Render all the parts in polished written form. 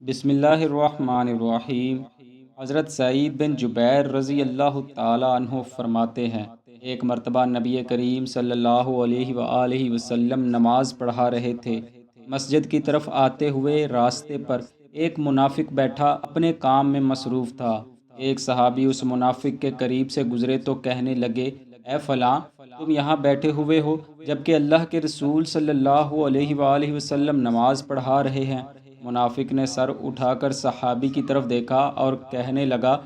بسم اللہ الرحمن الرحیم۔ حضرت سعید بن جبیر رضی اللہ تعالیٰ عنہ فرماتے ہیں، ایک مرتبہ نبی کریم صلی اللہ علیہ وآلہ وسلم نماز پڑھا رہے تھے۔ مسجد کی طرف آتے ہوئے راستے پر ایک منافق بیٹھا اپنے کام میں مصروف تھا۔ ایک صحابی اس منافق کے قریب سے گزرے تو کہنے لگے، اے فلاں، تم یہاں بیٹھے ہوئے ہو جبکہ اللہ کے رسول صلی اللہ علیہ وآلہ وسلم نماز پڑھا رہے ہیں۔ منافق نے سر اٹھا کر صحابی کی طرف دیکھا اور کہنے لگا،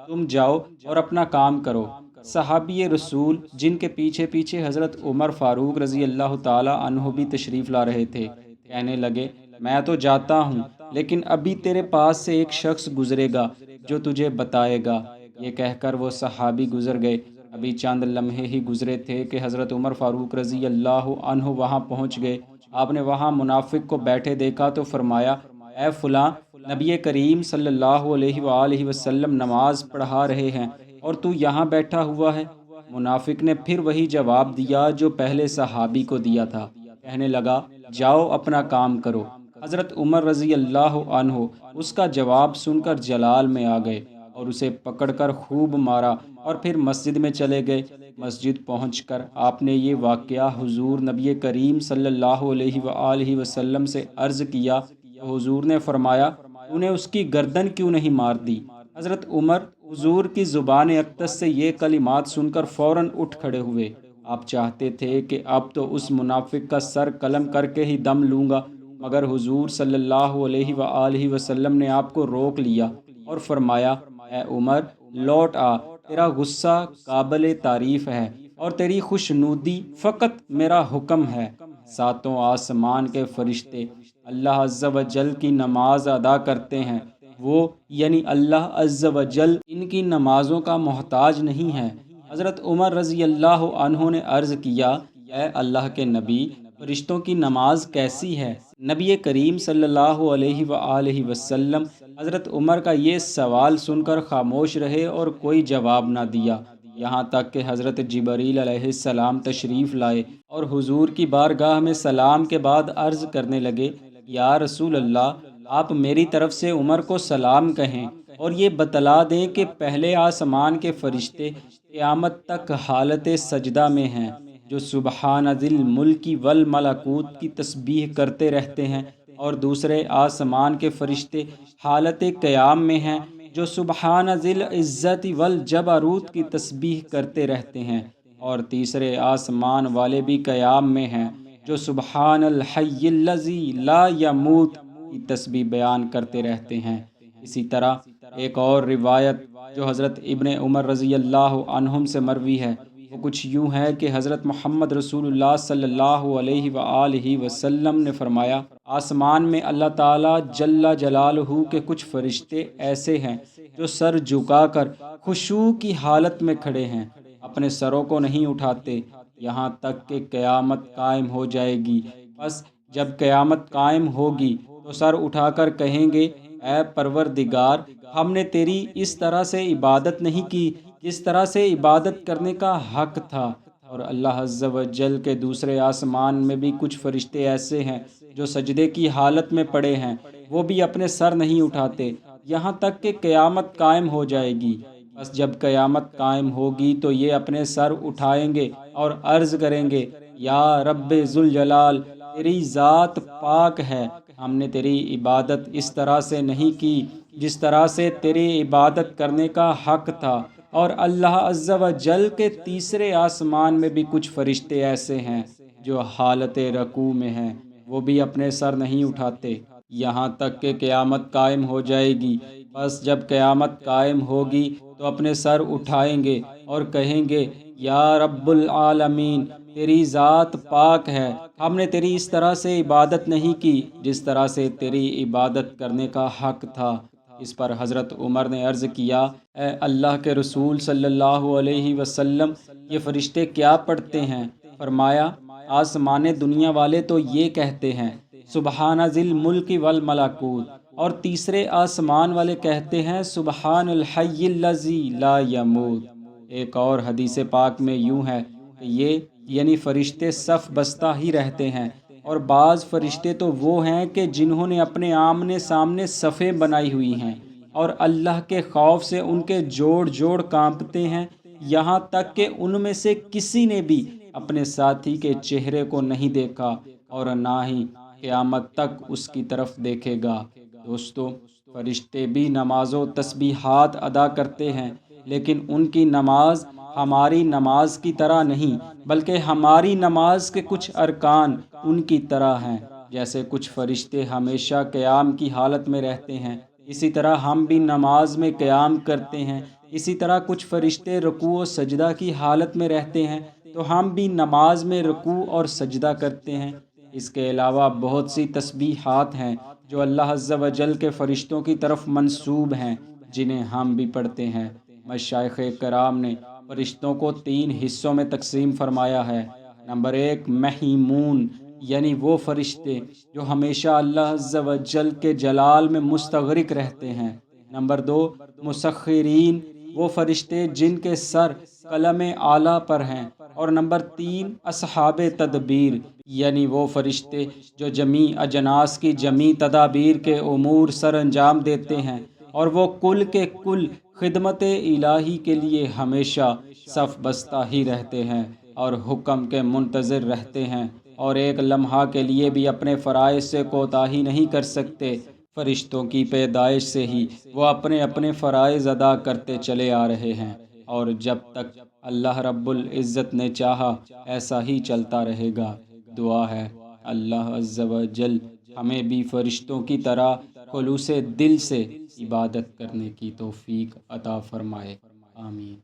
تم جاؤ اور اپنا کام کرو۔ صحابی رسول جن کے پیچھے پیچھے حضرت عمر فاروق رضی اللہ تعالی عنہ بھی تشریف لا رہے تھے، کہنے لگے، میں تو جاتا ہوں، لیکن ابھی تیرے پاس سے ایک شخص گزرے گا جو تجھے بتائے گا۔ یہ کہہ کر وہ صحابی گزر گئے۔ ابھی چند لمحے ہی گزرے تھے کہ حضرت عمر فاروق رضی اللہ عنہ وہاں پہنچ گئے۔ آپ نے وہاں منافق کو بیٹھے دیکھا تو فرمایا، اے فلاں، نبی کریم صلی اللہ علیہ وآلہ وسلم نماز پڑھا رہے ہیں اور تو یہاں بیٹھا ہوا ہے۔ منافق نے پھر وہی جواب دیا جو پہلے صحابی کو دیا تھا، کہنے لگا، جاؤ اپنا کام کرو۔ حضرت عمر رضی اللہ عنہ اس کا جواب سن کر جلال میں آ گئے اور اسے پکڑ کر خوب مارا اور پھر مسجد میں چلے گئے۔ مسجد پہنچ کر آپ نے یہ واقعہ حضور نبی کریم صلی اللہ علیہ وآلہ وسلم سے عرض کیا تو حضور نے فرمایا، تو نے اس کی گردن کیوں نہیں مار دی؟ حضرت عمر حضور کی زبان اقدس سے یہ کلمات سن کر فوراً اٹھ کھڑے ہوئے۔ آپ چاہتے تھے کہ اب تو اس منافق کا سر قلم کر کے ہی دم لوں گا، مگر حضور صلی اللہ علیہ وآلہ وسلم نے آپ کو روک لیا اور فرمایا، اے عمر، لوٹ آ، تیرا غصہ قابل تعریف ہے اور تیری خوشنودی فقط میرا حکم ہے۔ ساتوں آسمان کے فرشتے اللہ عز و جل کی نماز ادا کرتے ہیں، وہ یعنی اللہ عز و جل ان کی نمازوں کا محتاج نہیں ہے۔ حضرت عمر رضی اللہ عنہ نے عرض کیا، اے اللہ کے نبی، فرشتوں کی نماز کیسی ہے؟ نبی کریم صلی اللہ علیہ وآلہ وسلم حضرت عمر کا یہ سوال سن کر خاموش رہے اور کوئی جواب نہ دیا، یہاں تک کہ حضرت جبریل علیہ السلام تشریف لائے اور حضور کی بارگاہ میں سلام کے بعد عرض کرنے لگے، یا رسول اللہ، آپ میری طرف سے عمر کو سلام کہیں اور یہ بتلا دیں کہ پہلے آسمان کے فرشتے قیامت تک حالت سجدہ میں ہیں، جو سبحان ذی الملک والملکوت کی تسبیح کرتے رہتے ہیں، اور دوسرے آسمان کے فرشتے حالت قیام میں ہیں، جو سبحان ذی العزت والجبروت کی تسبیح کرتے رہتے ہیں، اور تیسرے آسمان والے بھی قیام میں ہیں، جو سبحان الحی الذی لا یموت کی تسبیح بیان کرتے رہتے ہیں۔ اسی طرح ایک اور روایت جو حضرت ابن عمر رضی اللہ عنہم سے مروی ہے، وہ کچھ یوں ہے کہ حضرت محمد رسول اللہ صلی اللہ علیہ وآلہ وسلم نے فرمایا، آسمان میں اللہ تعالیٰ جل جلالہ کے کچھ فرشتے ایسے ہیں جو سر جھکا کر خشوع کی حالت میں کھڑے ہیں، اپنے سروں کو نہیں اٹھاتے یہاں تک کہ قیامت قائم ہو جائے گی۔ پس جب قیامت قائم ہوگی تو سر اٹھا کر کہیں گے، اے پروردگار، ہم نے تیری اس طرح سے عبادت نہیں کی جس طرح سے عبادت کرنے کا حق تھا۔ اور اللہ عز و جل کے دوسرے آسمان میں بھی کچھ فرشتے ایسے ہیں جو سجدے کی حالت میں پڑے ہیں، وہ بھی اپنے سر نہیں اٹھاتے یہاں تک کہ قیامت قائم ہو جائے گی۔ بس جب قیامت قائم ہوگی تو یہ اپنے سر اٹھائیں گے اور عرض کریں گے، یا رب ذوالجلال، تیری ذات پاک ہے، ہم نے تیری عبادت اس طرح سے نہیں کی جس طرح سے تیری عبادت کرنے کا حق تھا۔ اور اللہ عز و جل کے تیسرے آسمان میں بھی کچھ فرشتے ایسے ہیں جو حالت رکوع میں ہیں، وہ بھی اپنے سر نہیں اٹھاتے یہاں تک کہ قیامت قائم ہو جائے گی۔ بس جب قیامت قائم ہوگی تو اپنے سر اٹھائیں گے اور کہیں گے، یا رب العالمین، تیری ذات پاک ہے، ہم نے تیری اس طرح سے عبادت نہیں کی جس طرح سے تیری عبادت کرنے کا حق تھا۔ اس پر حضرت عمر نے عرض کیا، اے اللہ کے رسول صلی اللہ علیہ وسلم، یہ فرشتے کیا پڑھتے ہیں؟ فرمایا، آسمان دنیا والے تو یہ کہتے ہیں، سبحان ذی الملک والملکوت، اور تیسرے آسمان والے کہتے ہیں، سبحان الحی الذی لا یموت۔ ایک اور حدیث پاک میں یوں ہے کہ یہ یعنی فرشتے صف بستہ ہی رہتے ہیں، اور بعض فرشتے تو وہ ہیں کہ جنہوں نے اپنے آمنے سامنے صفیں بنائی ہوئی ہیں اور اللہ کے خوف سے ان کے جوڑ جوڑ کانپتے ہیں، یہاں تک کہ ان میں سے کسی نے بھی اپنے ساتھی کے چہرے کو نہیں دیکھا اور نہ ہی قیامت تک اس کی طرف دیکھے گا۔ دوستو، فرشتے بھی نماز و تسبیحات ادا کرتے ہیں، لیکن ان کی نماز ہماری نماز کی طرح نہیں، بلکہ ہماری نماز کے کچھ ارکان ان کی طرح ہیں۔ جیسے کچھ فرشتے ہمیشہ قیام کی حالت میں رہتے ہیں، اسی طرح ہم بھی نماز میں قیام کرتے ہیں۔ اسی طرح کچھ فرشتے رکوع و سجدہ کی حالت میں رہتے ہیں، تو ہم بھی نماز میں رکوع اور سجدہ کرتے ہیں۔ اس کے علاوہ بہت سی تسبیحات ہیں جو اللہ عز و جل کے فرشتوں کی طرف منسوب ہیں، جنہیں ہم بھی پڑھتے ہیں۔ مشائخ کرام نے فرشتوں کو 3 حصوں میں تقسیم فرمایا ہے۔ نمبر 1، محیمون، یعنی وہ فرشتے جو ہمیشہ اللہ عز و جل کے جلال میں مستغرق رہتے ہیں۔ نمبر 2، مسخرین، وہ فرشتے جن کے سر قلم اعلیٰ پر ہیں۔ اور نمبر 3، اصحاب تدبیر، یعنی وہ فرشتے جو جمیع اجناس کی جمیع تدابیر کے امور سر انجام دیتے ہیں، اور وہ کل کے کل خدمت الہی کے لیے ہمیشہ صف بستہ ہی رہتے ہیں اور حکم کے منتظر رہتے ہیں، اور ایک لمحہ کے لیے بھی اپنے فرائض سے کوتاہی نہیں کر سکتے۔ فرشتوں کی پیدائش سے ہی وہ اپنے اپنے فرائض ادا کرتے چلے آ رہے ہیں، اور جب تک اللہ رب العزت نے چاہا ایسا ہی چلتا رہے گا۔ دعا ہے اللہ عز و جل ہمیں بھی فرشتوں کی طرح خلوص دل سے عبادت کرنے کی توفیق عطا فرمائے۔ آمین۔